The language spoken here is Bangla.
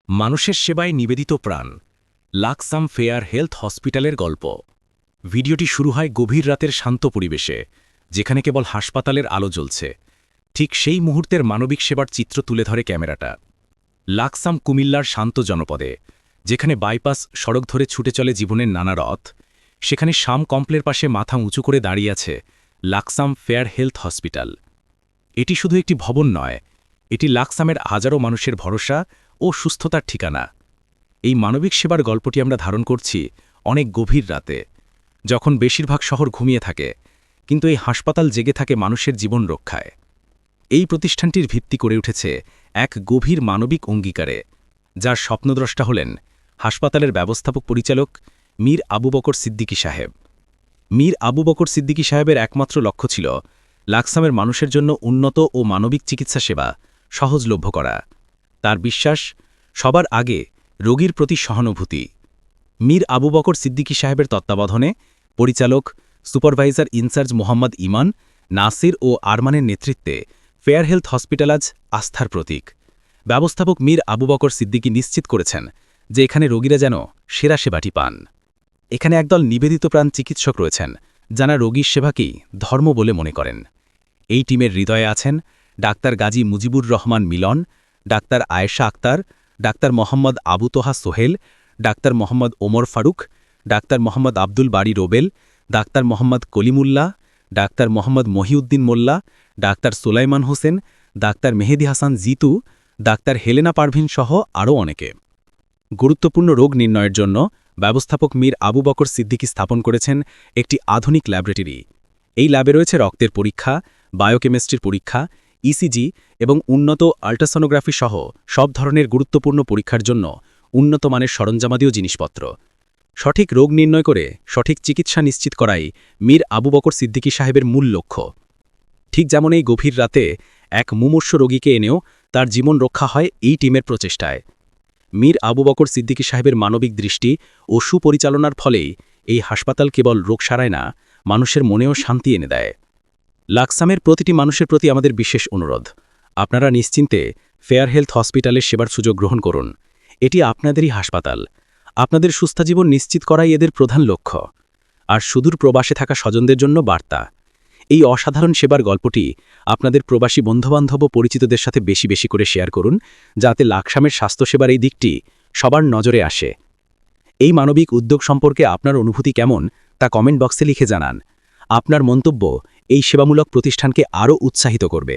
মানুষের সেবায় নিবেদিত প্রাণ লাকসাম ফেয়ার হেলথ হসপিটালের গল্প। ভিডিওটি শুরু হয় গভীর রাতের শান্ত পরিবেশে, যেখানে কেবল হাসপাতালের আলো জ্বলছে। ঠিক সেই মুহূর্তের মানবিক সেবার চিত্র তুলে ধরে ক্যামেরাটা। লাকসাম কুমিল্লার শান্ত জনপদে, যেখানে বাইপাস সড়ক ধরে ছুটে চলে জীবনের নানা রথ, সেখানে শাম কমপ্লের পাশে মাথা উঁচু করে দাঁড়িয়ে আছে লাকসাম ফেয়ার হেলথ হসপিটাল। এটি শুধু একটি ভবন নয়, এটি লাকসামের হাজারো মানুষের ভরসা ও সুস্থতার ঠিকানা। এই মানবিক সেবার গল্পটি আমরা ধারণ করছি অনেক গভীর রাতে, যখন বেশিরভাগ শহর ঘুমিয়ে থাকে, কিন্তু এই হাসপাতাল জেগে থাকে মানুষের জীবন রক্ষায়। এই প্রতিষ্ঠানটির ভিত্তি করে উঠেছে এক গভীর মানবিক অঙ্গীকারে, যার স্বপ্নদ্রষ্টা হলেন হাসপাতালের ব্যবস্থাপক পরিচালক মীর আবু বকর সিদ্দিকী সাহেব। মীর আবু বকর সিদ্দিকী সাহেবের একমাত্র লক্ষ্য ছিল লাকসামের মানুষের জন্য উন্নত ও মানবিক চিকিৎসা সেবা সহজলভ্য করা। তার বিশ্বাস, সবার আগে রোগীর প্রতি সহানুভূতি। মীর আবু বকর সিদ্দিকী সাহেবের তত্ত্বাবধানে পরিচালক সুপারভাইজার ইনচার্জ মোহাম্মদ ইমান, নাসির ও আরমানের নেতৃত্বে ফেয়ার হেলথ হসপিটাল আজ আস্থার প্রতীক। ব্যবস্থাপক মীর আবু বকর সিদ্দিকী নিশ্চিত করেছেন যে এখানে রোগীরা যেন সেরা সেবাটি পান। এখানে একদল নিবেদিত প্রাণ চিকিৎসক রয়েছেন, যারা রোগীর সেবাকেই ধর্ম বলে মনে করেন। এই টিমের হৃদয়ে আছেন doctor Gazi Mujibur Rahman Milon, doctor Ayesha Akter, doctor Mohammad Abu Toha Sohel, doctor Mohammad Omar Faruk, doctor Mohammad Abdul Bari Robel, doctor Mohammad Kalimullah, doctor Mohammad Mohiuddin Molla, doctor Sulaiman Hossain, doctor Mehedi Hasan Jitu, doctor Helena Parvin সহ আরও অনেকে। গুরুত্বপূর্ণ রোগ নির্ণয়ের জন্য ব্যবস্থাপক মীর আবু বকর সিদ্দিকী স্থাপন করেছেন একটি আধুনিক ল্যাবরেটরি। এই ল্যাবে রয়েছে রক্তের পরীক্ষা, বায়োকেমিস্ট্রির পরীক্ষা, ইসিজি এবং উন্নত আল্ট্রাসোনোগ্রাফি সহ সব ধরনের গুরুত্বপূর্ণ পরীক্ষার জন্য উন্নত মানের সরঞ্জামাদীয় জিনিসপত্র। সঠিক রোগ নির্ণয় করে সঠিক চিকিৎসা নিশ্চিত করাই মীর আবু বকর সিদ্দিকী সাহেবের মূল লক্ষ্য। ঠিক যেমন এই গভীর রাতে এক মুমূর্ষু রোগীকে এনেও তার জীবন রক্ষা হয় এই টিমের প্রচেষ্টায়। মীর আবু বকর সিদ্দিকী সাহেবের মানবিক দৃষ্টি ও সুপরিচালনার ফলেই এই হাসপাতাল কেবল রোগ সারায় না, মানুষের মনেও শান্তি এনে দেয়। লাকসামের প্রতিটি মানুষের প্রতি আমাদের বিশেষ অনুরোধ, আপনারা নিশ্চিন্তে ফেয়ার হেলথ হসপিটালের সেবার সুযোগ গ্রহণ করুন। এটি আপনাদেরই হাসপাতাল, আপনাদের সুস্থ জীবন নিশ্চিত করাই এদের প্রধান লক্ষ্য। আর সুদূর প্রবাসে থাকা স্বজনদের জন্য বার্তা, এই অসাধারণ সেবার গল্পটি আপনাদের প্রবাসী বন্ধুবান্ধব ও পরিচিতদের সাথে বেশি বেশি করে শেয়ার করুন, যাতে লাকসামের স্বাস্থ্যসেবার এই দিকটি সবার নজরে আসে। এই মানবিক উদ্যোগ সম্পর্কে আপনার অনুভূতি কেমন তা কমেন্ট বক্সে লিখে জানান। আপনার মন্তব্য এই সেবামূলক প্রতিষ্ঠানকে আরও উৎসাহিত করবে।